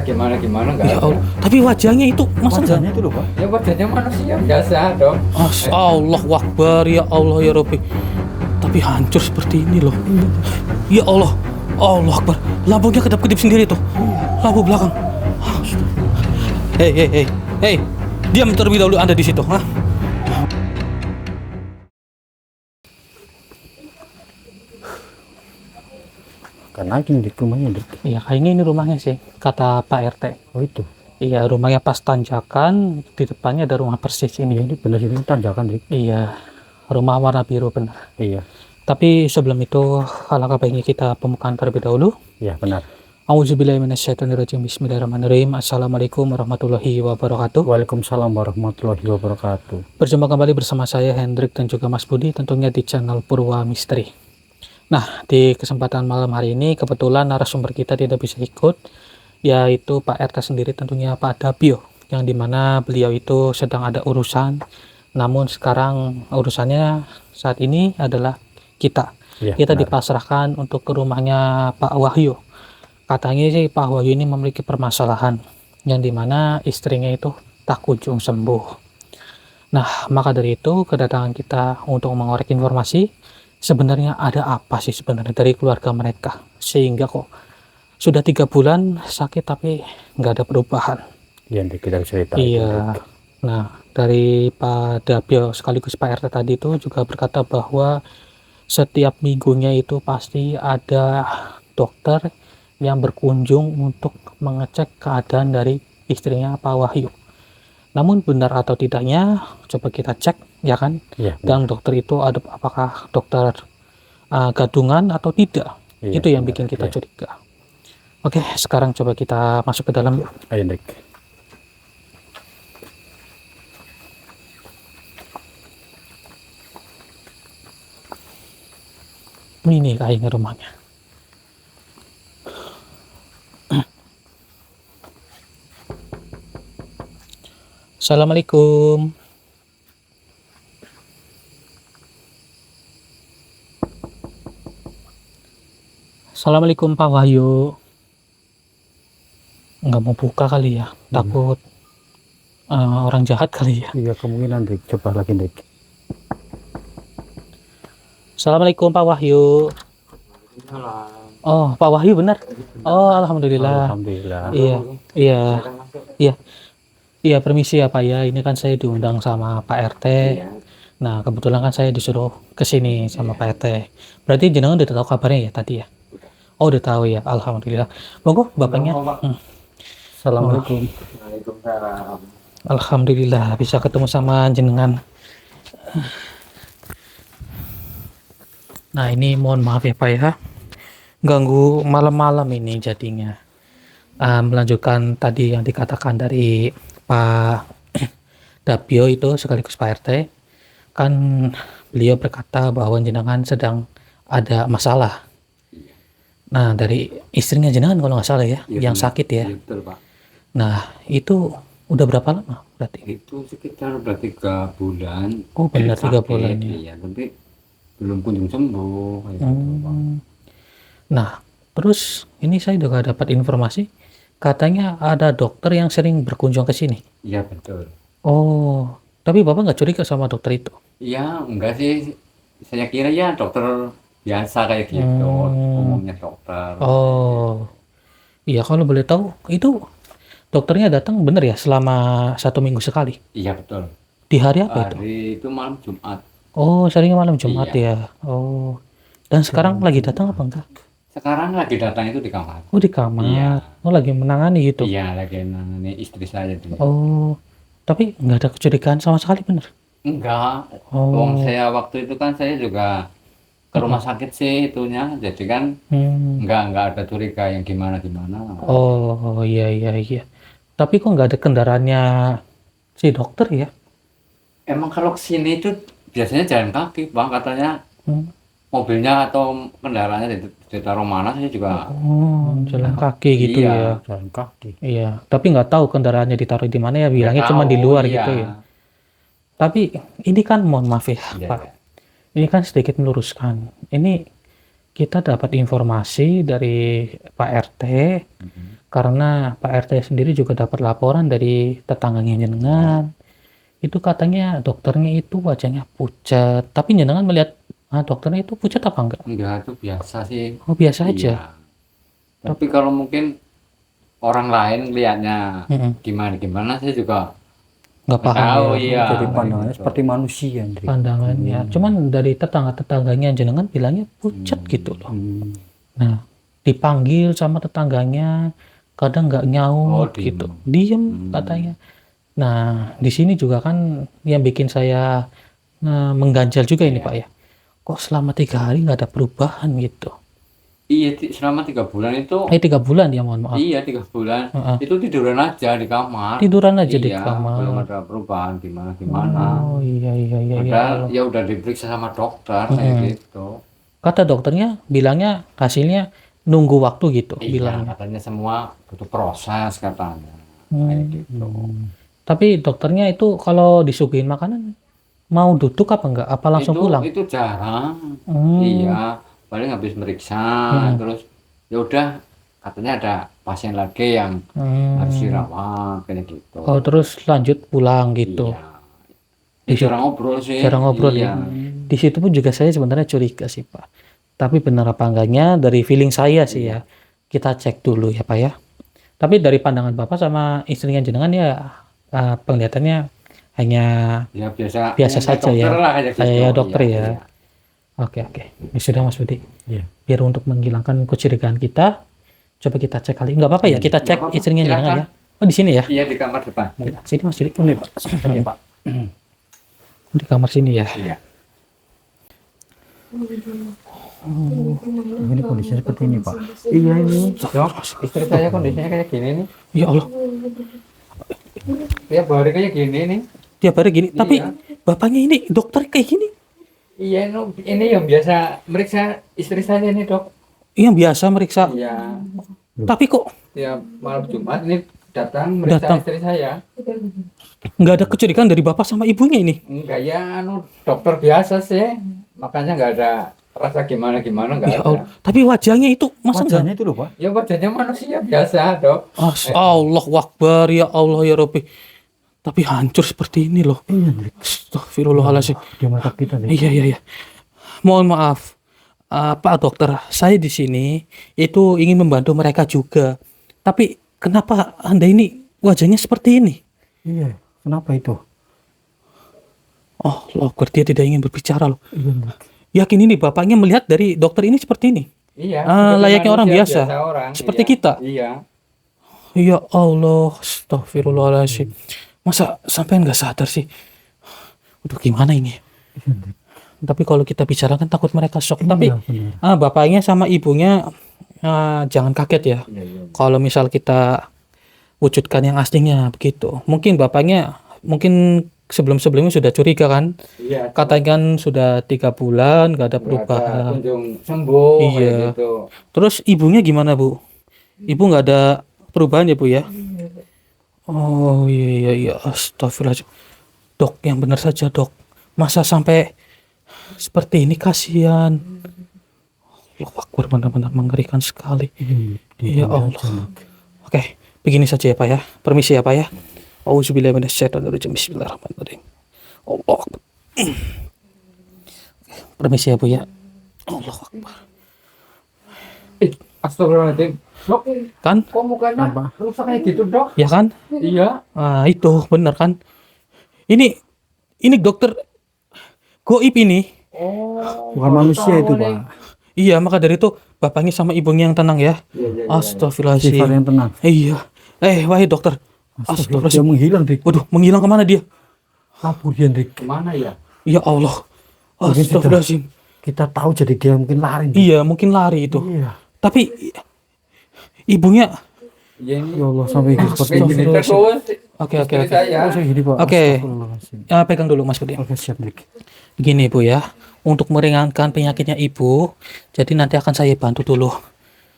merasa gimana nggak Ya ada. Allah. Tapi wajahnya itu masa Wajahnya itu loh Pak. Ya wajahnya manusia biasa dong. Allah Akbar, ya Allah ya Rabbi. Tapi hancur seperti ini loh. Ya Allah, Allah Akbar. Lambungnya kedap-kedip sendiri tuh. Lampu belakang. Hei, hei, hei, hei. Diam terlebih dahulu Anda di situ. Hah? Karena ini di rumahnya Dik. Iya, kayaknya ini rumahnya sih, kata Pak RT. Oh itu. Iya, rumahnya pas tanjakan, di depannya ada rumah persis ini. Ini benar sini tanjakan Dik. Iya, rumah warna biru benar. Iya. Tapi sebelum itu, alangkah baiknya kita pembukaan terlebih dahulu. Iya benar. Auzubillahiminasyaitonirrajim. Bismillahirrahmanirrahim. Assalamualaikum warahmatullahi wabarakatuh. Waalaikumsalam warahmatullahi wabarakatuh. Berjumpa kembali bersama saya Hendrik dan juga Mas Budi, tentunya di channel Purwa Misteri. Nah, di kesempatan malam hari ini kebetulan narasumber kita tidak bisa ikut, yaitu Pak RT sendiri, tentunya Pak Dabio, yang dimana beliau itu sedang ada urusan. Namun sekarang urusannya saat ini adalah kita. Iya, Kita benar. dipasrahkan untuk ke rumahnya Pak Wahyu. Katanya sih Pak Wahyu ini memiliki permasalahan yang dimana istrinya itu tak kunjung sembuh. Nah, maka dari itu kedatangan kita untuk mengorek informasi sebenarnya ada apa sih sebenarnya dari keluarga mereka sehingga kok sudah 3 bulan sakit tapi nggak ada perubahan. Iya Dik, kita cerita. Iya. Nah, dari Pak Dabio sekaligus Pak RT tadi itu juga berkata bahwa setiap minggunya itu pasti ada dokter yang berkunjung untuk mengecek keadaan dari istrinya Pak Wahyu. Namun benar atau tidaknya coba kita cek ya kan. Iya. Dan dokter itu ada apakah dokter gadungan atau tidak. Iya, Itu yang benar. bikin kita Iya. curiga. Oke, sekarang coba kita masuk ke dalam yuk. Ayo Dik. Ini kayaknya rumahnya. Assalamualaikum. Assalamualaikum Pak Wahyu. Nggak mau buka kali ya, takut orang jahat kali ya. Iya kemungkinan Dik. Coba lagi Dik. Assalamualaikum Pak Wahyu. Oh, Pak Wahyu benar. Oh, alhamdulillah. Alhamdulillah. Iya, iya, iya, iya. Permisi ya Pak ya. Ini kan saya diundang sama Pak RT. Nah, kebetulan kan saya disuruh ke sini sama Pak RT. Berarti jenengan udah tahu kabarnya ya tadi ya? Oh, udah tahu ya. Alhamdulillah. Monggo bapaknya. Assalamualaikum. Waalaikumsalam. Alhamdulillah bisa ketemu sama jenengan. Nah, ini mohon maaf ya Pak ya. Ganggu malam-malam ini jadinya. Melanjutkan tadi yang dikatakan dari Pak Dabio itu sekaligus Pak RT. Kan beliau berkata bahwa jenengan sedang ada masalah. Nah, dari istrinya jenengan kalau nggak salah ya, Iya, yang benar. sakit ya. Iya, betul Pak. Nah, itu udah berapa lama berarti? Itu sekitar udah 3 bulan. Oh, benar, 3 sakit, bulan ya. Iya, tapi belum kunjung sembuh. Kayak gitu, Pak. Nah, terus ini saya juga dapat informasi katanya ada dokter yang sering berkunjung ke sini. Iya betul. Oh, tapi Bapak nggak curiga sama dokter itu? Iya, enggak sih. Saya kira ya dokter biasa kayak gitu, umumnya dokter. Oh, iya kalau boleh tahu itu dokternya datang bener ya selama 1 minggu sekali? Iya betul. Di hari apa itu? Hari itu malam Jumat. Oh, seringnya malam Jumat Iya. ya. Oh, dan sekarang lagi datang apa enggak? Sekarang lagi datang itu di kamar. Oh, di kamar. Iya. Oh, lagi menangani gitu. Iya, lagi nangani istri saya dulu. Oh, tapi nggak ada kecurigaan sama sekali bener? Enggak. Oh. Wong saya waktu itu kan saya juga ke rumah sakit sih itunya. Jadi kan enggak ada curiga yang gimana-gimana. Oh, iya, iya, iya. Tapi kok nggak ada kendaraannya si dokter ya? Emang kalau kesini itu biasanya jalan kaki, Bang, katanya mobilnya atau kendaraannya ditaruh mana saya juga. Oh, jalan kaki gitu Iya. ya. Jalan kaki. Iya, tapi nggak tahu kendaraannya ditaruh di mana ya, bilangnya Nggak cuma di tahu, luar iya. gitu ya. Tapi ini kan mohon maaf ya, Iya, Pak. iya. Ini kan sedikit meluruskan. Ini kita dapat informasi dari Pak RT, karena Pak RT sendiri juga dapat laporan dari tetangganya jenengan. Itu katanya dokternya itu wajahnya pucat. Tapi jenengan melihat dokternya itu pucat apa enggak? Enggak, itu biasa sih. Oh, biasa aja. Iya. Tapi kalau mungkin orang lain lihatnya Mm-mm. gimana saya juga Nggak nggak paham tahu, ya iya. Jadi pandangannya Gitu. seperti manusia, Hendrik. pandangannya. Cuman dari tetangga-tetangganya jenengan bilangnya pucat gitu loh. Hmm. Nah, dipanggil sama tetangganya, kadang nggak Oh, nyaut diem. gitu, diem katanya. Nah, di sini juga kan yang bikin saya mengganjal juga ini Iya. Pak ya. Kok selama 3 hari nggak ada perubahan gitu? Iya, selama 3 bulan itu 3 bulan ya, mohon maaf. iya 3 bulan Heeh. itu tiduran aja di kamar. Tiduran aja di Iya, kamar. belum ada perubahan gimana. Oh iya iya iya iya. Padahal ya udah diperiksa sama dokter kayak gitu. Kata dokternya bilangnya hasilnya nunggu waktu gitu Iya, bilangnya. katanya semua butuh proses katanya. Kayak gitu. Tapi dokternya itu kalau disuguhin makanan mau duduk apa enggak? Apa langsung pulang? Itu jarang. Hmm. Iya, paling habis meriksa terus ya udah katanya ada pasien lagi yang harus dirawat kayak gitu. Oh, terus lanjut pulang gitu. Iya. Ya, jarang ngobrol sih. Jarang ngobrol Iya. ya. Di situ pun juga saya sebenarnya curiga sih Pak. Tapi benar apa enggaknya dari feeling saya sih ya. Kita cek dulu ya Pak ya. Tapi dari pandangan Bapak sama istrinya jenengan ya penglihatannya hanya Ya biasa Biasa kayak saja ya. dokter lah, kayak Kayak gitu. dokter Iya, ya. iya. oke. Ya sudah Mas Budi. Iya. Biar untuk menghilangkan kecurigaan kita, coba kita cek kali. Enggak apa-apa ya, kita cek apa-apa. istrinya jenengan ya. Silakan. Oh, di sini ya. Iya di kamar depan. Sini Mas Budi. Ini Pak, sebentar ya Pak. Di kamar sini ya. Iya. Ini kondisinya seperti ini Pak. Iya ini. Dok, istri saya kondisinya kayak gini nih. Ya Allah, Tiap hari kayak gini nih. tiap hari gini. Tapi Iya. bapaknya ini dokter kayak gini. Iya, ini yang biasa meriksa istri saya nih, Dok. Yang biasa meriksa. Iya. Tapi kok Tiap malam Jumat ini datang meriksa Datang. istri saya. nggak ada kecurigaan dari bapak sama ibunya ini? Enggak ya, dokter biasa sih. Makanya nggak ada rasa gimana-gimana, nggak Ya ada. Allah. Tapi wajahnya itu masa nggak? Wajahnya itu loh Pak. Ya wajahnya manusia biasa, Dok. Allah Akbar, ya Allah ya Rabbi. Tapi hancur seperti ini loh. Iya, Hendrik. Astagfirullahaladzim. Di mata kita nih. Iya. Mohon maaf, Pak Dokter. Saya di sini itu ingin membantu mereka juga. Tapi kenapa Anda ini wajahnya seperti ini? Iya. Kenapa itu? Oh, loh, dia tidak ingin berbicara loh. Iya, Hendrik. Yakin ini bapaknya melihat dari dokter ini seperti ini? Iya. Layaknya orang manusia, biasa. orang. Seperti Iya. kita. Iya. Ya Allah, astagfirullahaladzim. Masa sampai nggak sadar sih? Udah gimana ini? Tapi kalau kita bicara kan takut mereka shock. Tapi Iya, benar. bapaknya sama ibunya jangan kaget ya. Iya. Kalau misal kita wujudkan yang aslinya begitu. Mungkin bapaknya sebelum-sebelumnya sudah curiga kan. Iya. Katakan sudah 3 bulan nggak ada Nggak ada perubahan. kunjung sembuh Iya. kayak gitu. Terus ibunya gimana Bu? Ibu nggak ada perubahan ya Bu ya? Oh iya, astagfirullahaladzim. Dok, yang benar saja dok. Masa sampai seperti ini, kasihan. Allahu Akbar, benar-benar mengerikan sekali. Ya Allah. Oke, begini saja ya Pak ya. Permisi ya Pak ya. Auzubillahi minasyaitonirrajim. Bismillahirrahmanirrahim. Allah Akbar. Permisi ya Bu ya. Allahu Akbar. Astagfirullahaladzim. Dok, Kan? kok mukanya rusak kayak gitu, Dok? Ya kan? Iya. Itu benar kan? Ini dokter goib ini. Oh. Bukan manusia itu Pak. Iya, maka dari itu bapaknya sama ibunya yang tenang ya. Iya. Astagfirullahaladzim. Sifat yang tenang. Iya. Wahai dokter. Dia Astagfirullahaladzim. menghilang, Hendrik. Waduh, menghilang kemana dia? Kabur dia, Hendrik. Kemana ya? Ya Allah. Mungkin Astagfirullahaladzim. Kita tahu jadi dia mungkin lari. Hendrik. Iya, mungkin lari itu. Iya. Tapi ibunya Iya ini. Ya Allah, sampai seperti Kayak ini. gini terus. Oke. Istri saya. Oh, saya gini, Pak. Oke. Astagfirullahaladzim. Pegang dulu Mas Budi. Oke, siap, Hendrik. Begini Bu ya. Untuk meringankan penyakitnya Ibu, jadi nanti akan saya bantu dulu.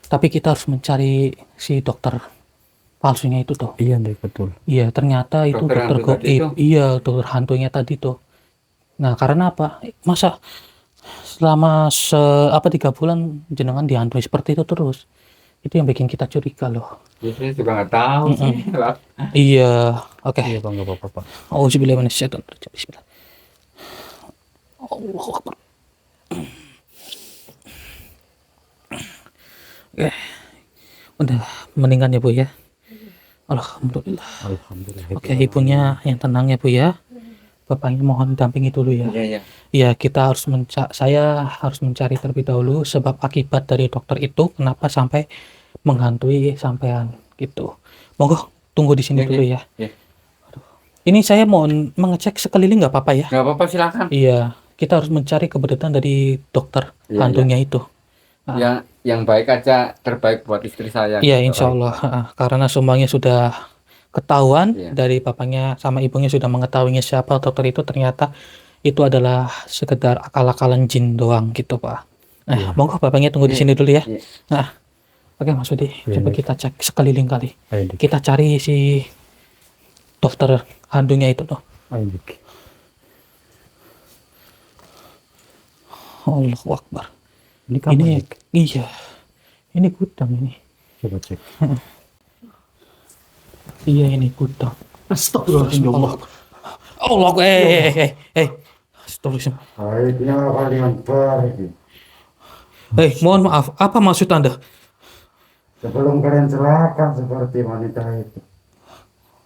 Tapi kita harus mencari si dokter palsunya itu tuh. Iya, Hendrik, betul. Iya, ternyata itu Dokter dokter hantu tadi goib. tuh. Iya, dokter hantunya tadi tuh. Nah, karena apa? Masa selama 3 bulan jenengan dihantui seperti itu terus. Itu yang bikin kita curiga loh. Ya, saya juga nggak tahu sih, Pak. Iya, oke. Iya bang, nggak apa-apa pak. Auzubillahi minasyaitonirrajim. Bismillah. Allahu Akbar. Oke, udah mendingan ya Bu ya. Alhamdulillah. Alhamdulillah. Oke, ibunya yang tenang ya Bu ya. Bapaknya mohon dampingi dulu ya. Iya, iya. Ya, saya harus mencari terlebih dahulu sebab akibat dari dokter itu kenapa sampai menghantui sampean gitu. Monggo tunggu di sini Iya, dulu ya. iya. Ini saya mau mengecek sekeliling nggak apa-apa ya? Nggak apa-apa, silakan. Iya, kita harus mencari kebenaran dari dokter Iya, hantunya itu. Yang baik aja terbaik buat istri saya. Iya, gitu. insya Allah. Karena semuanya sudah ketahuan Iya. dari bapaknya sama ibunya sudah mengetahuinya siapa dokter itu, ternyata itu adalah sekedar akal-akalan jin doang gitu Pak. Nah, monggo bapaknya tunggu di Iya. sini dulu ya. Iya. Nah, oke Mas Budi, coba kita cek sekeliling kali. Ayo dik. Kita cari si dokter hantunya itu tuh. Ayo dik. Allahu Akbar. Ini kamar Ini dik. iya. Ini gudang ini. Coba cek. Iya, ini gudang. Astagfirullah. Allah, Astagfirullah. Baiknya kalian pergi. Mohon maaf, apa maksud Anda? Sebelum kalian celaka seperti wanita itu.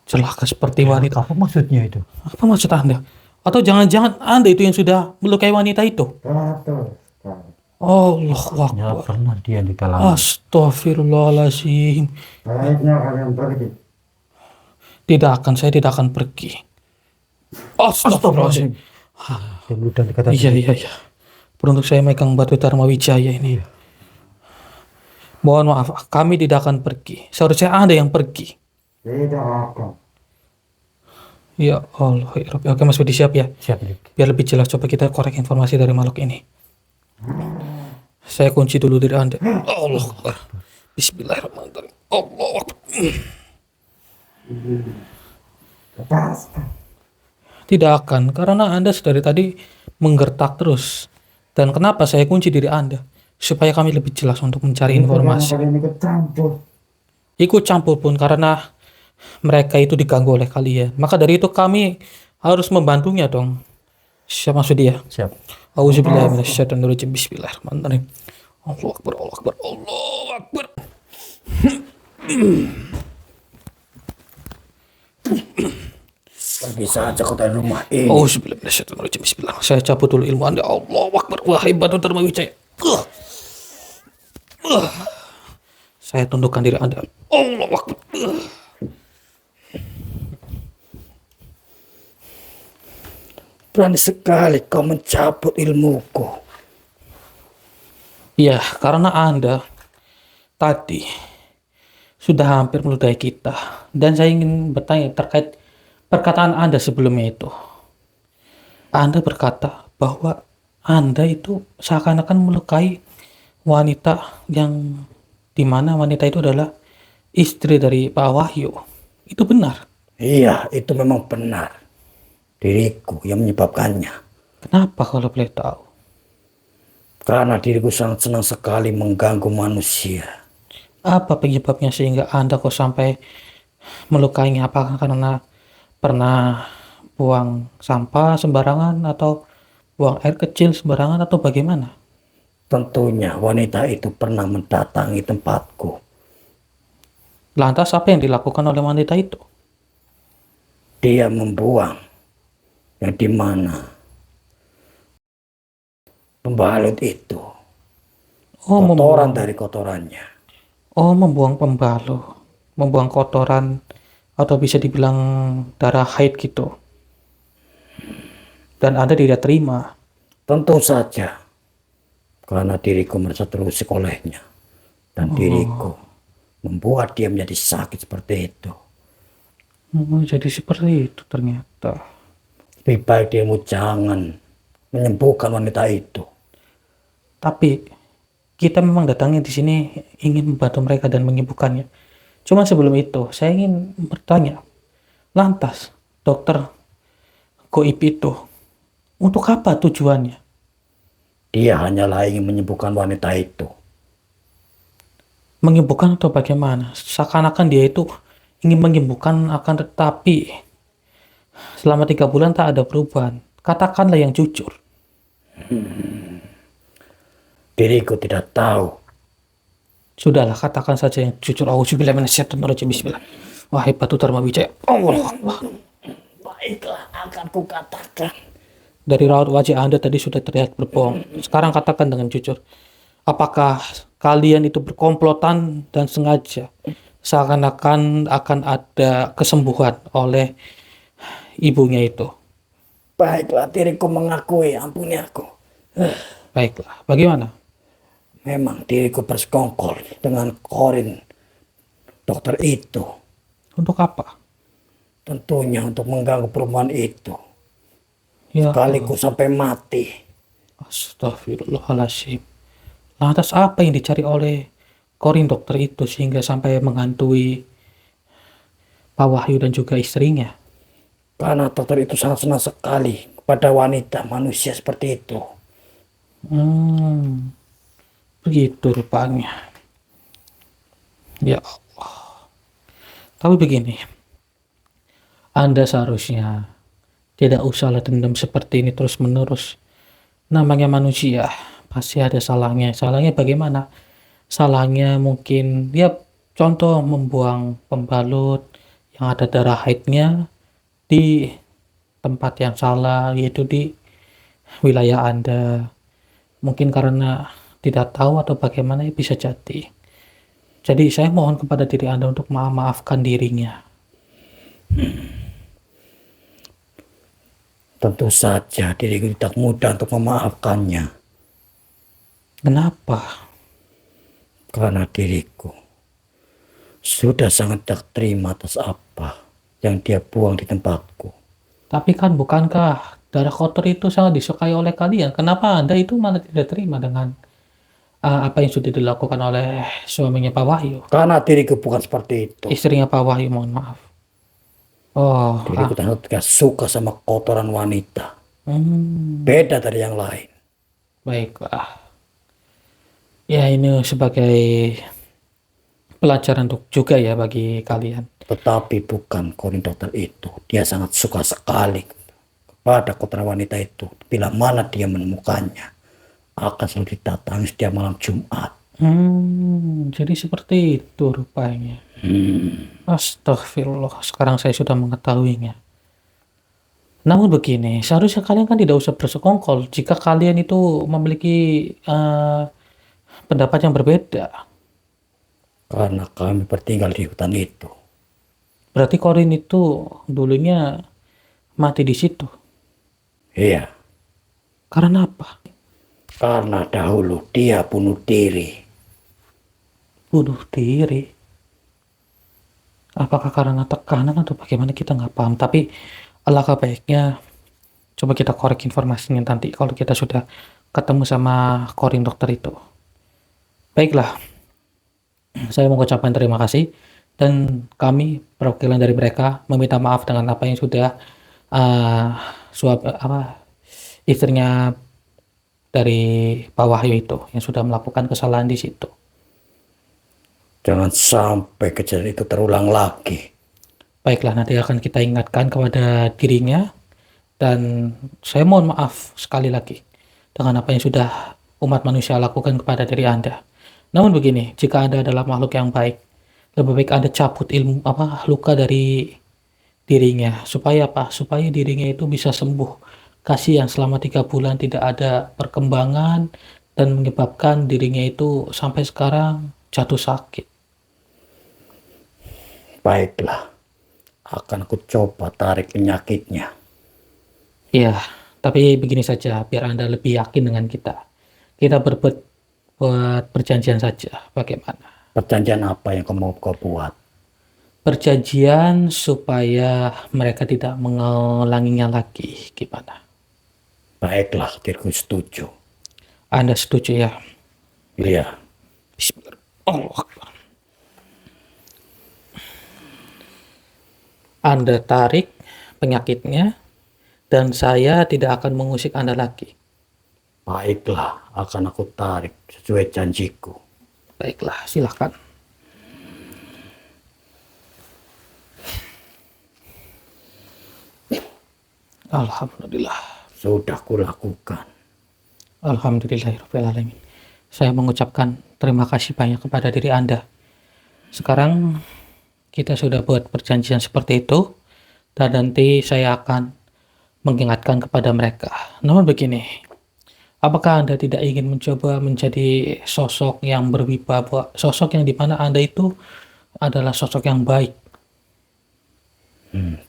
Celaka seperti wanita. Apa maksudnya itu? Apa maksud Anda? Atau jangan-jangan Anda itu yang sudah melukai wanita itu? Betul sekali. Allah Ya Akbar. pernah dia di kalangan. Astagfirullahaladzim. Baiknya kalian pergi. Saya tidak akan pergi. Astagfirullahaladzim. Yang mudah dikatakan. Iya. Beruntung saya megang batu Dharma Wijaya ini. Mohon maaf, kami tidak akan pergi. Seharusnya Anda yang pergi. Tidak akan. Ya Allah, ya Rabbi. Oke Mas Budi, siap ya? Siap dik. Biar lebih jelas, coba kita korek informasi dari makhluk ini. Saya kunci dulu diri Anda. Allah Akbar. Bismillahirrahmanirrahim. Allah Akbar. Lepaskan. Tidak akan, karena Anda dari tadi menggertak terus. Dan kenapa saya kunci diri Anda? Supaya kami lebih jelas untuk mencari informasi. Kalian ikut campur. Ikut campur pun karena mereka itu diganggu oleh kalian. Maka dari itu kami harus membantunya dong. Siapa maksud dia? Siap. Auzubillahi minasyaitonirrajim. Bismillahirrahmanirrahim. Allahu Akbar, Allahu Akbar, Allahu Akbar. Pergi saja kau dari rumah ini. Auzubillahi minasyaitonirrajim. Bismillah. Saya cabut dulu ilmu Anda. Allahu Akbar. Wahai batu Dharma Wijaya. Saya tundukkan diri Anda. Allahu Akbar. Berani sekali kau mencabut ilmuku. Ya, karena Anda tadi sudah hampir meludahi kita. Dan saya ingin bertanya terkait perkataan Anda sebelumnya itu. Anda berkata bahwa Anda itu seakan-akan melukai wanita yang dimana wanita itu adalah istri dari Pak Wahyu. Itu benar. Iya, itu memang benar. Diriku yang menyebabkannya. Kenapa kalau boleh tahu? Karena diriku sangat senang sekali mengganggu manusia. Apa penyebabnya sehingga Anda kok sampai melukainya? Apakah karena pernah buang sampah sembarangan atau buang air kecil sembarangan atau bagaimana? Tentunya wanita itu pernah mendatangi tempatku. Lantas apa yang dilakukan oleh wanita itu? Dia membuang yang dimana pembalut itu kotoran dari kotorannya. Membuang pembalut, membuang kotoran atau bisa dibilang darah haid gitu. Dan Anda tidak terima. Tentu saja karena diriku merasa terusik olehnya dan diriku membuat dia menjadi sakit seperti itu. Jadi seperti itu ternyata. Lebih baik dirimu jangan menyembuhkan wanita itu. Tapi kita memang datangnya di sini ingin membantu mereka dan menyembuhkannya. Cuma sebelum itu saya ingin bertanya, lantas dokter goib itu untuk apa tujuannya? Dia hanyalah ingin menyembuhkan wanita itu. Menyembuhkan atau bagaimana? Seakan-akan dia itu ingin menyembuhkan, akan tetapi selama 3 bulan tak ada perubahan. Katakanlah yang jujur. Diriku tidak tahu. Sudahlah, katakan saja yang jujur. Auzubillahi minasyaitonirrajim. Bismillah. Wahai Batu Dharma Wijaya. Allah Allah. Baiklah, akan kukatakan. Dari raut wajah Anda tadi sudah terlihat berbohong. Sekarang katakan dengan jujur. Apakah kalian itu berkomplotan dan sengaja seakan-akan akan ada kesembuhan oleh ibunya itu? Baiklah, diriku mengakui, ampuni aku. Baiklah, bagaimana? Memang diriku bersekongkol dengan Corin, dokter itu. Untuk apa? Tentunya untuk mengganggu perempuan itu. Ya, Sekaligus sampai mati. astagfirullahaladzim. Lantas apa yang dicari oleh Corin dokter itu sehingga sampai menghantui Pak Wahyu dan juga istrinya? Karena dokter itu sangat senang sekali kepada wanita manusia seperti itu. Begitu rupanya. Ya Allah. Tapi begini, Anda seharusnya tidak usahlah dendam seperti ini terus-menerus. Namanya manusia, pasti ada salahnya. Salahnya bagaimana? Salahnya mungkin, ya contoh membuang pembalut yang ada darah haidnya di tempat yang salah, yaitu di wilayah Anda. Mungkin karena tidak tahu atau bagaimana, ya bisa jadi. Jadi saya mohon kepada diri Anda untuk memaafkan dirinya. Tentu saja diriku tidak mudah untuk memaafkannya. Kenapa? Karena diriku sudah sangat tak terima atas apa yang dia buang di tempatku. Tapi kan bukankah darah kotor itu sangat disukai oleh kalian? Kenapa Anda itu malah tidak terima dengan apa yang sudah dilakukan oleh suaminya Pak Wahyu? Karena diriku bukan seperti itu. Istrinya Pak Wahyu, mohon maaf. Oh, Diriku tidak suka sama kotoran wanita. Beda dari yang lain. baiklah. Ya, ini sebagai pelajaran juga ya bagi kalian. Tetapi bukan Corin dokter itu. Dia sangat suka sekali kepada kotoran wanita itu. Bila mana dia menemukannya, akan selalu didatangi setiap malam Jumat. Jadi seperti itu rupanya. Astagfirullah, sekarang saya sudah mengetahuinya. Namun begini, seharusnya kalian kan tidak usah bersekongkol jika kalian itu memiliki pendapat yang berbeda. Karena kami bertinggal di hutan itu. Berarti Corin itu dulunya mati di situ. Iya, Karena apa? karena dahulu dia bunuh diri. Bunuh diri. Apakah karena tekanan atau bagaimana, kita nggak paham. Tapi alangkah baiknya coba kita korek informasinya nanti kalau kita sudah ketemu sama Corin dokter itu. Baiklah, saya mengucapkan terima kasih dan kami perwakilan dari mereka meminta maaf dengan apa yang sudah istrinya dari Pak Wahyu itu yang sudah melakukan kesalahan di situ. Jangan sampai kejadian itu terulang lagi. Baiklah, nanti akan kita ingatkan kepada dirinya dan saya mohon maaf sekali lagi dengan apa yang sudah umat manusia lakukan kepada diri Anda. Namun begini, jika Anda adalah makhluk yang baik, lebih baik Anda cabut luka dari dirinya supaya apa? Supaya dirinya itu bisa sembuh. Kasihan selama 3 bulan tidak ada perkembangan dan menyebabkan dirinya itu sampai sekarang jatuh sakit. Baiklah, akan aku coba tarik penyakitnya. Iya, tapi begini saja biar Anda lebih yakin dengan kita. Kita buat perjanjian saja, bagaimana? Perjanjian apa yang kamu buat? Perjanjian supaya mereka tidak mengulanginya lagi, gimana? Baiklah, diriku setuju. Anda setuju ya? Iya. Bismillah. Allah Akbar. Anda tarik penyakitnya dan saya tidak akan mengusik Anda lagi. Baiklah, akan aku tarik sesuai janjiku. Baiklah, silakan. Alhamdulillah. Sudah kulakukan. Alhamdulillahirrahmanirrahim. Saya mengucapkan terima kasih banyak kepada diri Anda. Sekarang kita sudah buat perjanjian seperti itu, dan nanti saya akan mengingatkan kepada mereka. Namun begini, apakah Anda tidak ingin mencoba menjadi sosok yang berwibawa, sosok yang dimana Anda itu adalah sosok yang baik?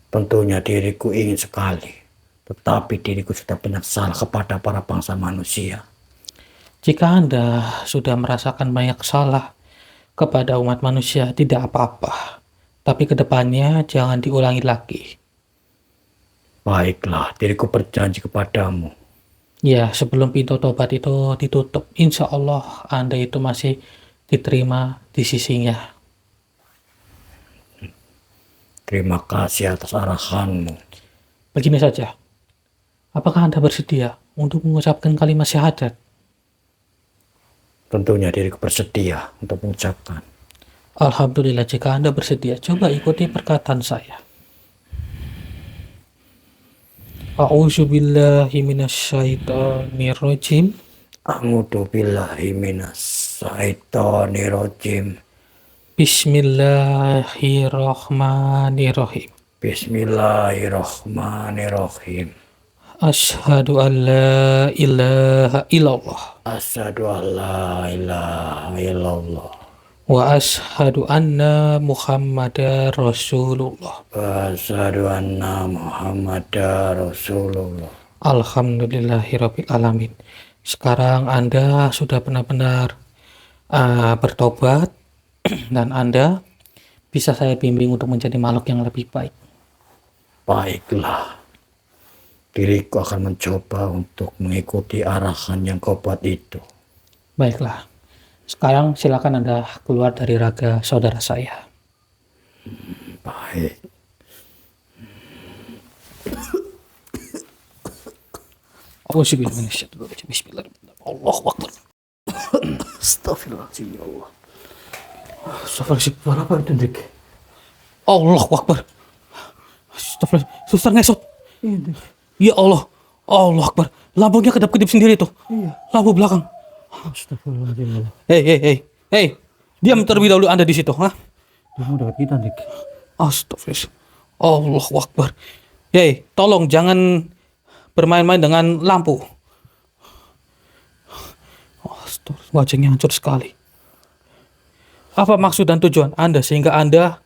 Tentunya diriku ingin sekali. Tetapi diriku sudah banyak salah kepada para bangsa manusia. Jika Anda sudah merasakan banyak salah kepada umat manusia, tidak apa-apa. Tapi kedepannya jangan diulangi lagi. Baiklah, diriku berjanji kepadamu. Ya, sebelum pintu tobat itu ditutup, insya Allah Anda itu masih diterima di sisinya. Terima kasih atas arahanmu. Begini saja, apakah Anda bersedia untuk mengucapkan kalimat syahadat? Tentunya diriku bersedia untuk mengucapkan. Alhamdulillah, jika Anda bersedia, coba ikuti perkataan saya. A'udzu billahi minasyaitonir rajim. A'udzu billahi minas syaitonir rajim. Bismillahirrahmanirrahim. Bismillahirrahmanirrahim. Asyhadu an la ilaha illallah Asyhadu an la ilaha illallah. wa asyhadu anna Muhammadar Rasulullah. Asyhadu anna Muhammadar Rasulullah. Alhamdulillahirabbil alamin. Sekarang Anda sudah benar-benar bertobat dan Anda bisa saya bimbing untuk menjadi makhluk yang lebih baik. Baiklah. Diriku akan mencoba untuk mengikuti arahan yang kau buat itu. Baiklah. Sekarang silakan Anda keluar dari raga saudara saya. Baik. Bismillahirrahmanirrahim. Allahu Akbar. Astagfirullahaladzim ya Allah. Astagfirullahaladzim. Apa itu, Dik? Allahu Akbar. Astagfirullah. Susah ngesot. Ya Allah. Allah Akbar. Lambungnya kedap-kedip sendiri tuh. Iya. Lampu belakang. Astagfirullahaladzim. Hei. Diam terlebih dahulu Anda di situ, ha? Kamu dekat kita, Dik. Astagfirullah. Allahu Akbar. Hei, tolong jangan bermain-main dengan lampu. Astagfirullah, wajahnya hancur sekali. Apa maksud dan tujuan Anda sehingga Anda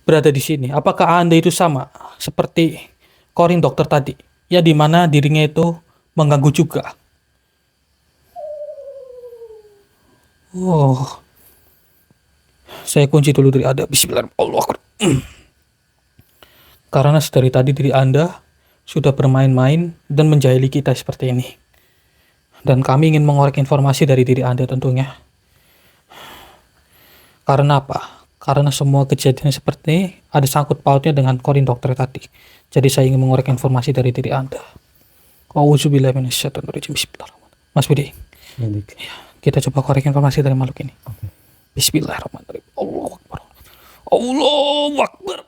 berada di sini? Apakah Anda itu sama seperti Korin dokter tadi, ya di mana dirinya itu mengganggu juga? Oh, saya kunci dulu dari Anda. Bismillahirrahmanirrahim. Karena dari tadi diri Anda sudah bermain-main dan menjahili kita seperti ini. Dan kami ingin mengorek informasi dari diri Anda tentunya. Karena apa? Karena semua kejadian seperti ada sangkut pautnya dengan Korin dokter tadi. Jadi saya ingin mengorek informasi dari diri Anda. Auzubillahi minasyaitonir rajim. Bismillahirrahmanirrahim. Mas Budi. Ya, Dik. Kita coba korek informasi dari makhluk ini. Bismillahirrahmanirrahim. Allahu Akbar. Allahu Akbar.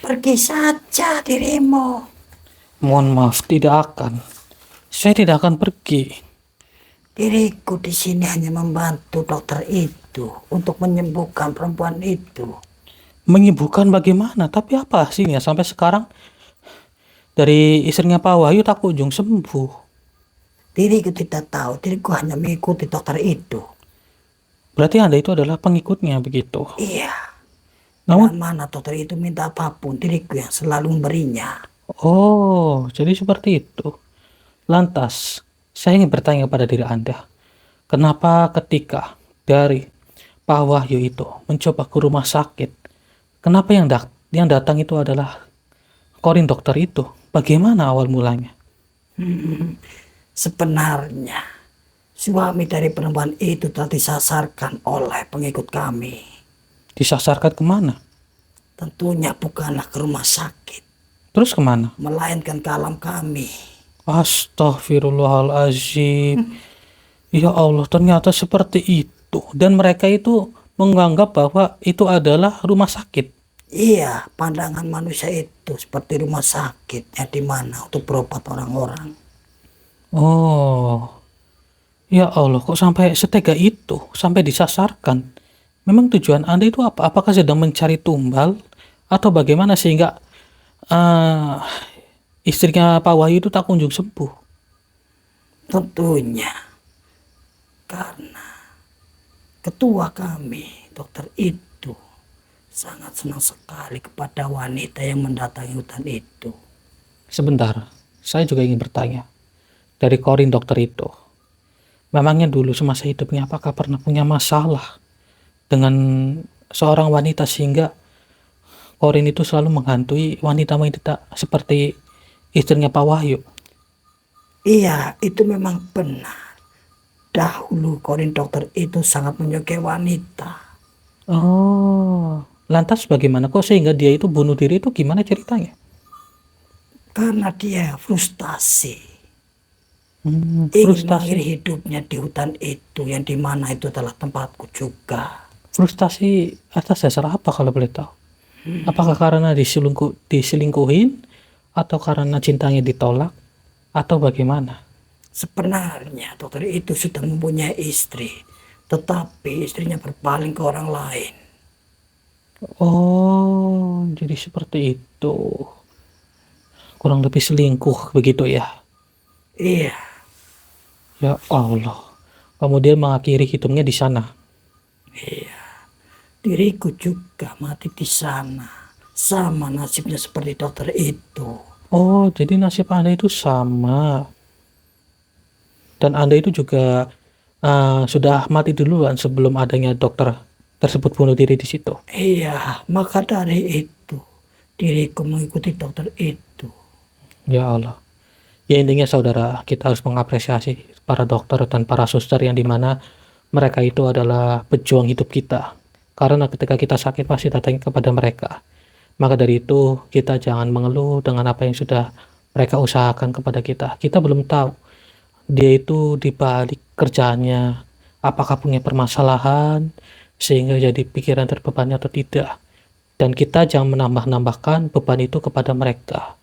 Pergi saja dirimu. Mohon maaf, tidak akan. Saya tidak akan pergi. Diriku di sini hanya membantu dokter itu untuk menyembuhkan perempuan itu. Menyembuhkan bagaimana? Tapi apa hasilnya sampai sekarang? Dari istrinya Pak Wahyu tak kunjung sembuh. Diriku tidak tahu, diriku hanya mengikuti dokter itu. Berarti Anda itu adalah pengikutnya begitu. Iya. Namun, Mana dokter itu minta apapun, diriku yang selalu memberinya. oh, jadi seperti itu. Lantas, saya ingin bertanya kepada diri Anda. Kenapa ketika dari Pak Wahyu itu mencoba ke rumah sakit, kenapa yang datang itu adalah Korin dokter itu? Bagaimana awal mulanya? Sebenarnya, suami dari perempuan itu telah disasarkan oleh pengikut kami. disasarkan kemana? Tentunya bukanlah ke rumah sakit, Terus kemana? melainkan ke alam kami. Astagfirullahalazim. Ya Allah, ternyata seperti itu. Dan mereka itu menganggap bahwa itu adalah rumah sakit. Iya, pandangan manusia itu seperti rumah sakit yang dimana untuk berobat orang-orang. Oh, ya Allah, kok sampai setega itu, sampai disasarkan. Memang tujuan Anda itu apa? Apakah sedang mencari tumbal atau bagaimana sehingga eh, istrinya Pak Wahyu itu tak kunjung sembuh? Tentunya karena ketua kami, dokter itu, sangat senang sekali kepada wanita yang mendatangi hutan itu. Sebentar, saya juga ingin bertanya. Dari korin dokter itu, memangnya dulu semasa hidupnya apakah pernah punya masalah dengan seorang wanita sehingga korin itu selalu menghantui wanita-wanita seperti istrinya Pak Wahyu? Iya, itu memang benar. Dahulu korin dokter itu sangat menyukai wanita. Oh, lantas bagaimana kok sehingga dia itu bunuh diri itu gimana ceritanya? Karena dia frustasi. Ingin Frustasi, mengakhiri hidupnya di hutan itu yang dimana itu adalah tempatku juga. frustasi atas dasar apa kalau boleh tahu? Apakah karena diselingkuhin atau karena cintanya ditolak atau bagaimana? Sebenarnya dokter itu sudah mempunyai istri, tetapi istrinya berpaling ke orang lain. Oh, jadi seperti itu. Kurang lebih selingkuh begitu ya. Iya, Ya Allah. Kemudian mengakhiri hidupnya di sana. diriku juga mati di sana. Sama nasibnya seperti dokter itu. Oh, jadi nasib Anda itu sama. Dan Anda itu juga sudah mati duluan sebelum adanya dokter tersebut bunuh diri di situ. Iya, maka dari itu diriku mengikuti dokter itu. Ya Allah. Ya intinya saudara, kita harus mengapresiasi para dokter dan para suster yang dimana mereka itu adalah pejuang hidup kita. Karena ketika kita sakit pasti datang kepada mereka. Maka dari itu kita jangan mengeluh dengan apa yang sudah mereka usahakan kepada kita. Kita belum tahu dia itu di balik kerjaannya apakah punya permasalahan sehingga jadi pikiran terbebani atau tidak. Dan kita jangan menambah-nambahkan beban itu kepada mereka.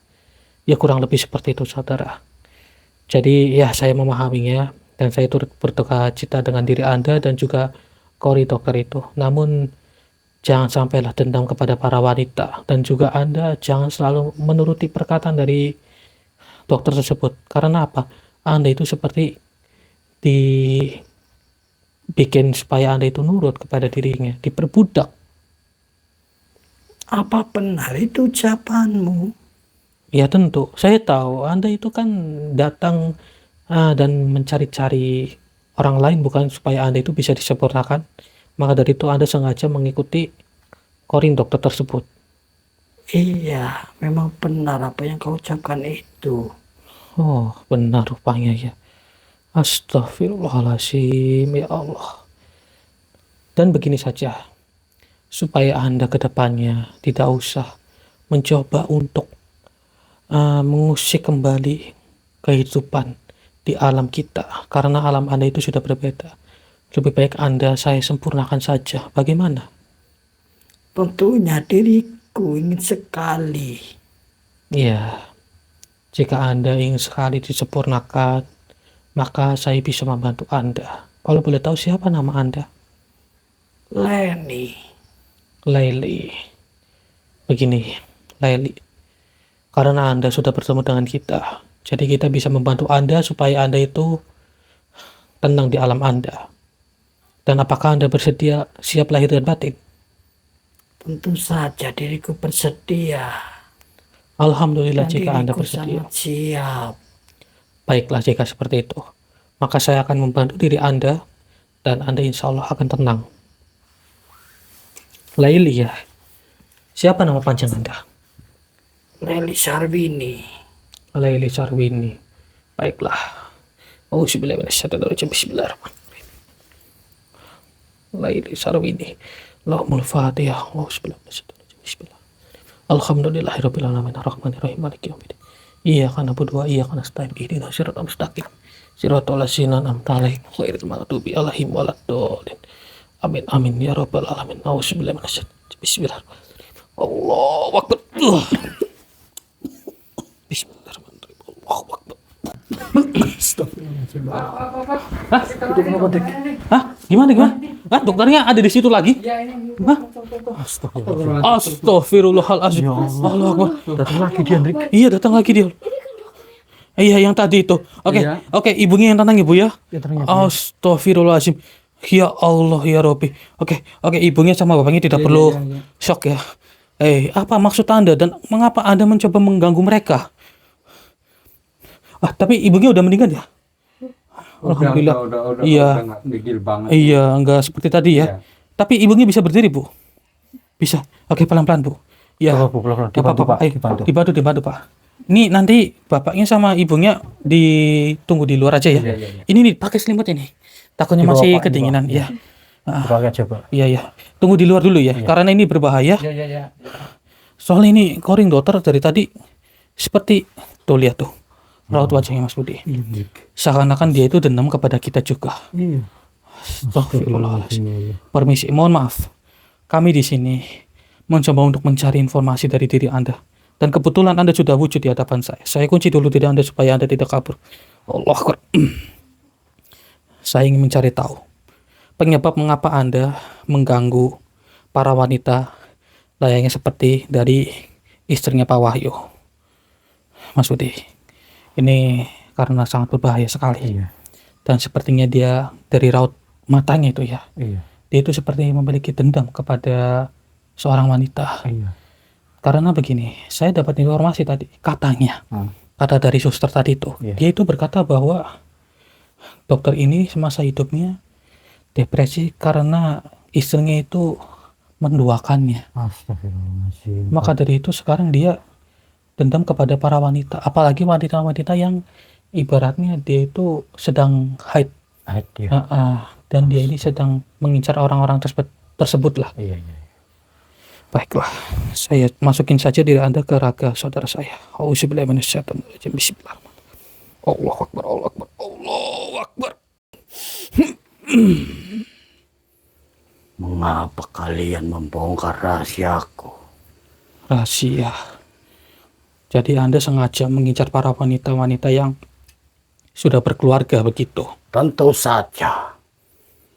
Ya kurang lebih seperti itu saudara. Jadi ya saya memahaminya dan saya turut berduka cita dengan diri Anda dan juga kori dokter itu. Namun jangan sampailah dendam kepada para wanita dan juga Anda jangan selalu menuruti perkataan dari dokter tersebut. Karena apa? Anda itu seperti dibikin supaya Anda itu nurut kepada dirinya, diperbudak. Apa benar itu ucapanmu? Ya tentu, saya tahu Anda itu kan datang dan mencari-cari orang lain bukan supaya Anda itu bisa disempurnakan. Maka dari itu Anda sengaja mengikuti korin dokter tersebut. Iya, memang benar apa yang kau ucapkan itu. Oh, benar rupanya ya. Astagfirullahaladzim, ya Allah. Dan begini saja, supaya Anda ke depannya tidak usah mencoba untuk mengusik kembali kehidupan di alam kita. Karena alam Anda itu sudah berbeda. Lebih baik Anda saya sempurnakan saja. Bagaimana? Tentunya diriku ingin sekali. Ya, jika Anda ingin sekali disempurnakan, maka saya bisa membantu Anda. Kalau boleh tahu siapa nama Anda? Leni, Laili. Begini, Laili. Karena Anda sudah bertemu dengan kita, jadi kita bisa membantu Anda supaya Anda itu tenang di alam Anda. Dan apakah Anda bersedia siap lahir dan batin? tentu saja diriku bersedia. Alhamdulillah Dan jika Anda diriku bersedia. sangat siap. Baiklah jika seperti itu. Maka saya akan membantu diri Anda dan Anda insya Allah akan tenang. Laili ya. Siapa nama panjang Anda? Leli Sarwini. Laili Sarwini. Baiklah. Bismillahirrahmanirrahim. Laili Sarwini. Allahumma al-Fatihah. Bismillah. Alhamdulillahirabbil alamin arrahmanirrahim maliki yaumiddin. Iyyaka na'budu wa iyyaka nasta'in ihdinas siratal mustaqim. Siratal ladzina an'amta 'alaihim ghairil maghdubi alaihim waladdallin. Amin amin ya rabbal alamin. Auzubillahi minasyaitonir rajim. Bismillahirrahmanirrahim. Allahu akbar. Bismillahirrahmanirrahim. Allahu akbar. Hah? Gimana? Hah? Dokternya ada di situ lagi? Hah? Astagfirullahaladzim. Allahu akbar. Datang lagi dia, Hendrik. Iya, datang lagi dia. Iya, yang tadi itu. Oke, Iya. oke, ibunya yang tenang, Ibu ya. Ya, ternyata. Astagfirullahaladzim. Ya Allah ya Rabbi. Oke, ibunya sama bapaknya tidak perlu shock ya. Apa maksud Anda dan mengapa Anda mencoba mengganggu mereka? Tapi ibunya udah meninggal ya? Alhamdulillah. Udah Iya. nggak gigil banget. Iya, enggak seperti tadi ya. Iya. Tapi ibunya bisa berdiri, Bu? Bisa. Oke, pelan-pelan, Bu. Iya. Coba, Bu, pelan-pelan. Nggak apa-apa, Pak. Ayo, dibantu, Pak. Ini nanti bapaknya sama ibunya ditunggu di luar aja ya. Iya. Ini nih, pakai selimut ini. Takutnya Di bawah, masih Pak, di kedinginan. bawah. Iya. Pakai aja, Pak. Iya. Tunggu di luar dulu ya, karena ini berbahaya. Iya. Soalnya ini koring dokter dari tadi seperti tuh lihat tuh raut wajahnya Mas Budi. Seakan-akan dia itu dendam kepada kita juga. Iya. Astagfirullahaladzim. Permisi, mohon maaf. Kami di sini mencoba untuk mencari informasi dari diri Anda. Dan kebetulan Anda sudah wujud di hadapan saya. Saya kunci dulu diri Anda supaya Anda tidak kabur. Allah Akbar. Saya ingin mencari tahu penyebab mengapa Anda mengganggu para wanita layaknya seperti dari istrinya Pak Wahyu. Mas Budi, ini karena sangat berbahaya sekali. Iya. Dan sepertinya dia dari raut matanya itu ya, Iya. dia itu seperti memiliki dendam kepada seorang wanita. Iya. Karena begini, saya dapat informasi tadi, katanya, kata dari suster tadi itu, Iya. dia itu berkata bahwa dokter ini semasa hidupnya depresi karena istrinya itu menduakannya. Astagfirullahaladzim. Maka dari itu sekarang dia dendam kepada para wanita, apalagi wanita-wanita yang ibaratnya dia itu sedang haid. Haid, ya. Dan dia ini sedang mengincar orang-orang tersebut lah. Iya. Baiklah, saya masukin saja diri Anda ke raga saudara saya. Auzubillahi minasyaitonir rajim. Bismillahirrahmanirrahim. Allahu akbar, Allahu akbar, Allahu akbar. Mengapa kalian membongkar rahasiaku? Rahasia. Jadi Anda sengaja mengincar para wanita-wanita yang sudah berkeluarga begitu. Tentu saja.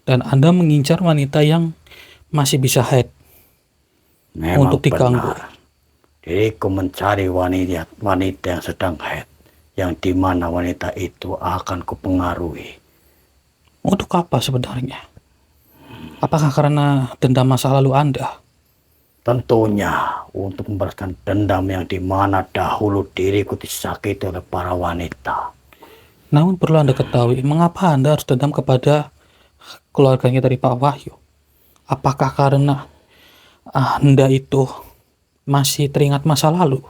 Dan Anda mengincar wanita yang masih bisa haid. Memang Untuk diganggu. benar. Diriku mencari wanita yang sedang haid, yang dimana wanita itu akan kupengaruhi. Untuk apa sebenarnya? Apakah karena dendam masa lalu Anda? Tentunya untuk membalaskan dendam yang dimana dahulu diriku disakiti oleh para wanita. Namun perlu Anda ketahui, mengapa Anda harus dendam kepada keluarganya dari Pak Wahyu? Apakah karena Anda itu masih teringat masa lalu?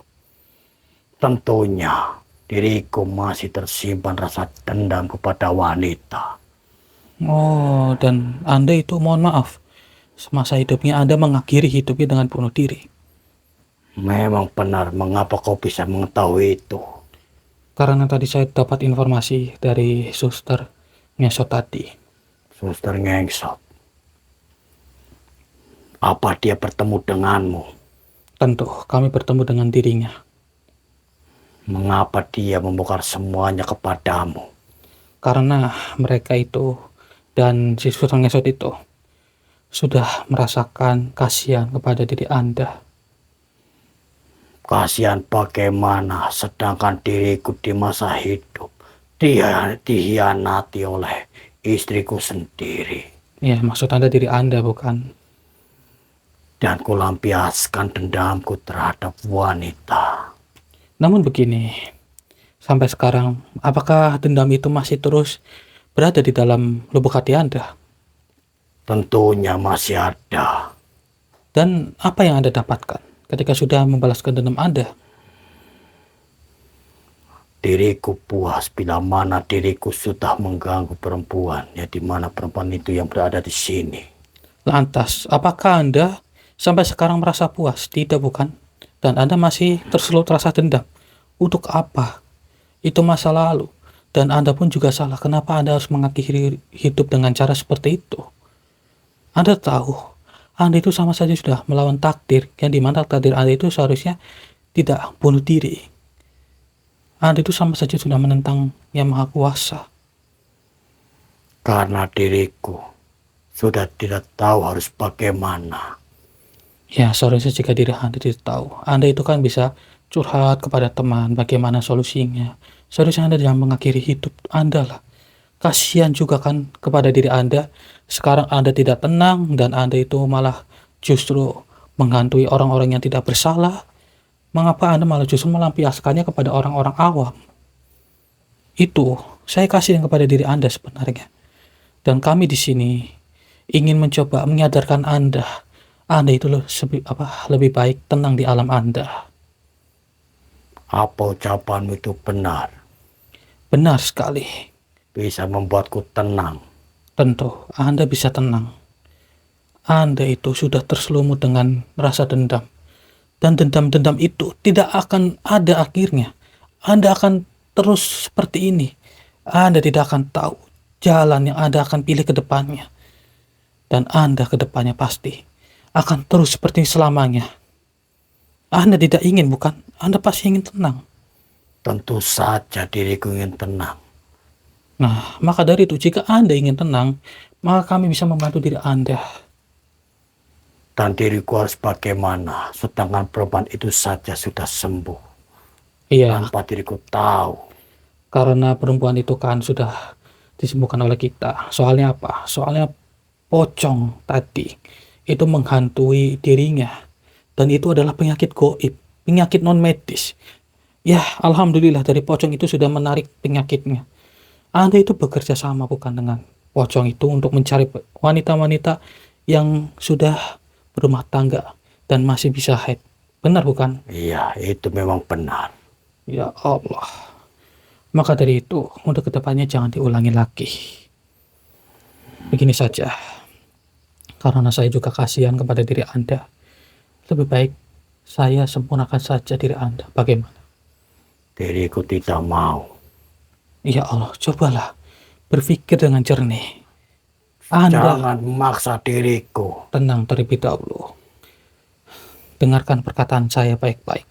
Tentunya diriku masih tersimpan rasa dendam kepada wanita. Oh, dan Anda itu mohon maaf, semasa hidupnya Anda mengakhiri hidupnya dengan bunuh diri. Memang benar, mengapa kau bisa mengetahui itu? Karena tadi saya dapat informasi dari suster ngesot tadi. Suster Ngengsot. Apa dia bertemu denganmu? Tentu, kami bertemu dengan dirinya. Mengapa dia membongkar semuanya kepadamu? Karena mereka itu dan si suster ngesot itu sudah merasakan kasihan kepada diri Anda. Kasihan bagaimana sedangkan diriku di masa hidup dia dihianati oleh istriku sendiri. Ya, maksud Anda diri Anda bukan? Dan kulampiaskan dendamku terhadap wanita. Namun begini, sampai sekarang, apakah dendam itu masih terus berada di dalam lubuk hati Anda? Tentunya masih ada. Dan apa yang Anda dapatkan ketika sudah membalaskan dendam Anda? Diriku puas bila mana diriku sudah mengganggu perempuan, ya di mana perempuan itu yang berada di sini. Lantas, apakah Anda sampai sekarang merasa puas? Tidak, bukan? Dan Anda masih tersulut rasa dendam. Untuk apa? Itu masa lalu. Dan Anda pun juga salah. Kenapa Anda harus mengakhiri hidup dengan cara seperti itu? Anda tahu, Anda itu sama saja sudah melawan takdir, yang dimana takdir Anda itu seharusnya tidak bunuh diri. Anda itu sama saja sudah menentang Yang Maha Kuasa. Karena diriku sudah tidak tahu harus bagaimana. Ya, seharusnya jika diri Anda tidak tahu, Anda itu kan bisa curhat kepada teman bagaimana solusinya. Seharusnya Anda jangan mengakhiri hidup Anda lah. Kasihan juga kan kepada diri Anda. Sekarang Anda tidak tenang dan Anda itu malah justru menghantui orang-orang yang tidak bersalah. Mengapa Anda malah justru melampiaskannya kepada orang-orang awam? Itu saya kasihan kepada diri Anda sebenarnya. Dan kami di sini ingin mencoba menyadarkan Anda itu lebih baik tenang di alam Anda. Apa ucapanmu itu benar? Benar sekali. Bisa membuatku tenang. Tentu, Anda bisa tenang. Anda itu sudah terselumut dengan rasa dendam. Dan dendam-dendam itu tidak akan ada akhirnya. Anda akan terus seperti ini. Anda tidak akan tahu jalan yang Anda akan pilih ke depannya. Dan Anda ke depannya pasti akan terus seperti selamanya. Anda tidak ingin, bukan? Anda pasti ingin tenang. Tentu saja diriku ingin tenang. Nah, maka dari itu, jika Anda ingin tenang, maka kami bisa membantu diri Anda. Dan diriku harus bagaimana, sedangkan perempuan itu saja sudah sembuh. Iya, Tanpa diriku tahu. karena perempuan itu kan sudah disembuhkan oleh kita. Soalnya apa? Soalnya pocong tadi itu menghantui dirinya. Dan itu adalah penyakit gaib, penyakit non medis. Ya, alhamdulillah dari pocong itu sudah menarik penyakitnya. Anda itu bekerja sama bukan dengan pocong itu untuk mencari wanita-wanita yang sudah berumah tangga dan masih bisa haid. Benar bukan? Iya, itu memang benar. Ya Allah. Maka dari itu, untuk kedepannya jangan diulangi lagi. Begini saja. Karena saya juga kasihan kepada diri Anda. Lebih baik saya sempurnakan saja diri Anda. Bagaimana? Diriku tidak mau. Ya Allah, cobalah berpikir dengan jernih. Anda Jangan memaksa diriku. tenang terlebih dahulu. Dengarkan perkataan saya baik-baik.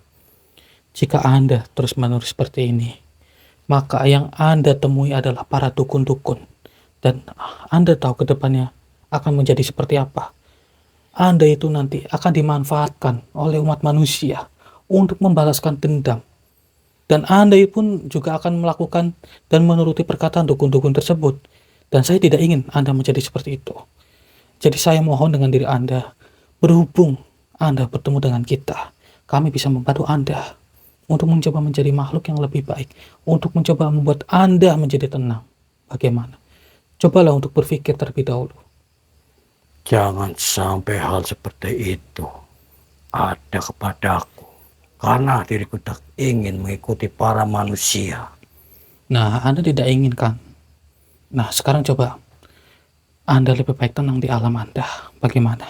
Jika Anda terus-menerus seperti ini, maka yang Anda temui adalah para dukun-dukun. Dan Anda tahu ke depannya akan menjadi seperti apa. Anda itu nanti akan dimanfaatkan oleh umat manusia untuk membalaskan dendam. Dan Anda pun juga akan melakukan dan menuruti perkataan dukun-dukun tersebut. Dan saya tidak ingin Anda menjadi seperti itu. Jadi saya mohon dengan diri Anda, berhubung Anda bertemu dengan kita, kami bisa membantu Anda untuk mencoba menjadi makhluk yang lebih baik, untuk mencoba membuat Anda menjadi tenang. Bagaimana? Cobalah untuk berpikir terlebih dahulu. Jangan sampai hal seperti itu ada kepadaku. Karena diriku tak ingin mengikuti para manusia. Nah, Anda tidak inginkan. Nah, sekarang coba Anda lebih baik tenang di alam Anda. Bagaimana?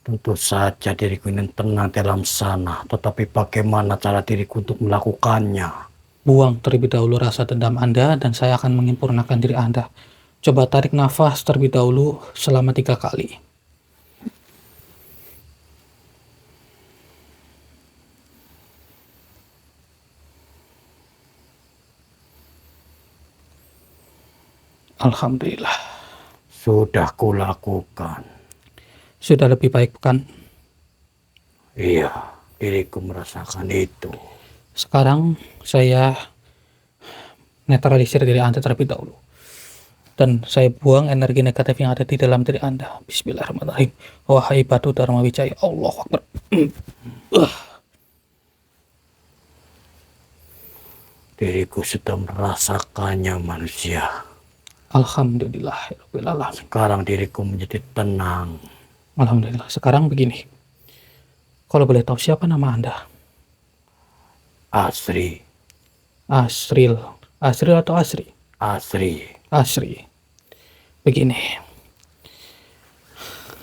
Tentu saja diriku ingin tenang dalam sana. Tetapi bagaimana cara diriku untuk melakukannya? Buang terlebih dahulu rasa dendam Anda dan saya akan menyempurnakan diri Anda. Coba tarik nafas terlebih dahulu selama 3 kali. Alhamdulillah. Sudah kulakukan. Sudah lebih baik bukan? Iya, diriku merasakan itu. Sekarang saya netralisir diri Anda terlebih dahulu. Dan saya buang energi negatif yang ada di dalam diri Anda. Bismillahirrahmanirrahim. Wahai batu Dharma Wijaya. Allahu Akbar. Diriku sudah merasakannya manusia. Alhamdulillah. Sekarang diriku menjadi tenang. Alhamdulillah. Sekarang begini. Kalau boleh tahu siapa nama Anda? Asri. Asril. Asril atau Asri? Asri. Asri. Begini.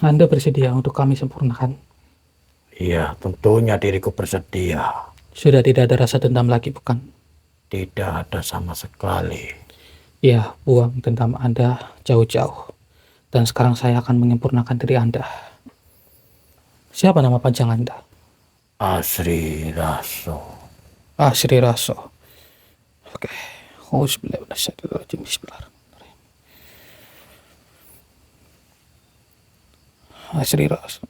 Anda bersedia untuk kami sempurnakan? Iya, tentunya diriku bersedia. Sudah tidak ada rasa dendam lagi, bukan? Tidak ada sama sekali. Ya, buang dendam Anda jauh-jauh. Dan sekarang saya akan menyempurnakan diri Anda. Siapa nama panjang Anda? Asri Raso. Asri Raso. Oke. Bismillahirrahmanirrahim. Bismillahirrahmanirrahim. Asri Raso.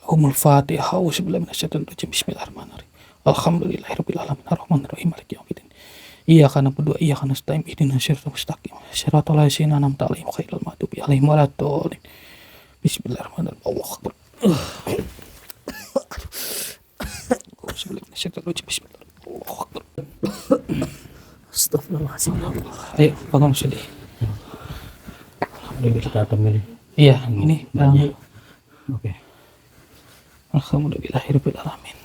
Umul Fatihah. Bismillahirrahmanirrahim. Bismillahirrahmanirrahim. Alhamdulillahirabbil alamin arrahmanirrahim maliki yaumiddin. Iyyaka na'budu wa iyyaka nasta'in ihdinas siratal mustaqim siratal ladzina an'amta 'alaihim ghairil maghdubi 'alaihim waladdallin. Bismillahirrahmanirrahim. Allahu akbar. Bismillahirrahmanirrahim. Allahu akbar. Astagfirullahaladzim. Ayo bangun sedih. Alhamdulillah. Kita temen. Iya, ini bangun. Oke. Alhamdulillahirabbil alamin.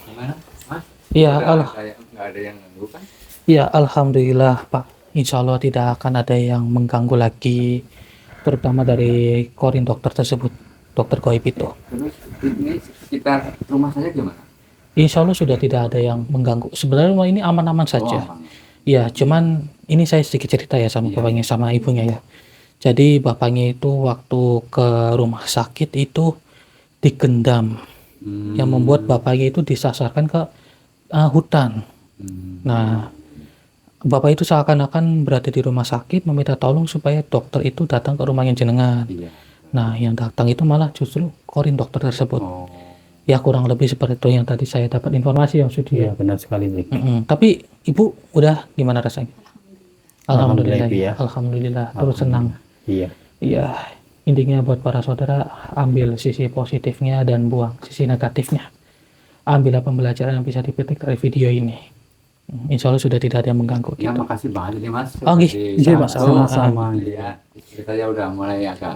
Gimana, Mas? Iya, Nggak ada yang ganggu kan? Ya, alhamdulillah Pak. Insya Allah tidak akan ada yang mengganggu lagi, terutama dari korin dokter tersebut, dokter goib itu. Terus ini sekitar rumah saya gimana? Insya Allah sudah tidak ada yang mengganggu. Sebenarnya rumah ini aman-aman saja. Oh, aman. Ya, cuman ini saya sedikit cerita ya sama bapaknya sama ibunya ya. Jadi bapaknya itu waktu ke rumah sakit itu digendam, yang membuat bapaknya itu disasarkan ke hutan. Nah, bapak itu seakan-akan berada di rumah sakit meminta tolong supaya dokter itu datang ke rumahnya jenengan. Iya. Nah, yang datang itu malah justru korin dokter tersebut. Oh. Ya kurang lebih seperti itu yang tadi saya dapat informasi yang sudah. Iya, benar sekali, Dik. Tapi ibu udah gimana rasanya? Alhamdulillah. Alhamdulillah, ya. Alhamdulillah. Terus senang. Iya. Iya. Intinya buat para saudara, ambil sisi positifnya dan buang sisi negatifnya. Ambillah pembelajaran yang bisa dipetik dari video ini. Insya Allah sudah tidak ada yang mengganggu Ya, kita. makasih banget ini Mas. Oh, Seperti Mas. Sama-sama. Iya, istri saya udah mulai agak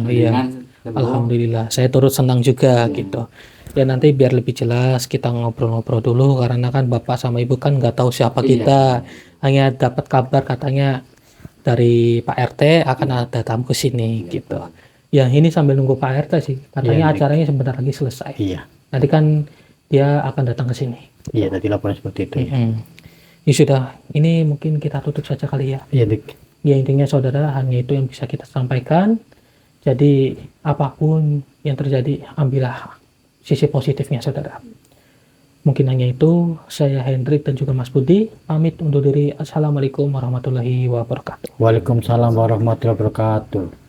Iya. ringan, sembuh. Alhamdulillah, saya turut senang juga gitu. Ya nanti biar lebih jelas kita ngobrol-ngobrol dulu karena kan bapak sama ibu kan nggak tahu siapa Iya. kita, hanya dapat kabar katanya dari Pak RT akan ada tamu ke sini gitu. Ya ini sambil nunggu Pak RT sih, katanya Iya, acaranya sebentar lagi selesai. Iya. Nanti kan dia akan datang ke sini. Iya, tadi laporan seperti itu ya. Ya sudah, ini mungkin kita tutup saja kali ya. Iya, Dik. Ya intinya saudara hanya itu yang bisa kita sampaikan. Jadi apapun yang terjadi ambillah sisi positifnya saudara. Mungkin hanya itu. Saya Hendrik dan juga Mas Budi pamit undur diri. Assalamualaikum warahmatullahi wabarakatuh. Waalaikumsalam warahmatullahi wabarakatuh.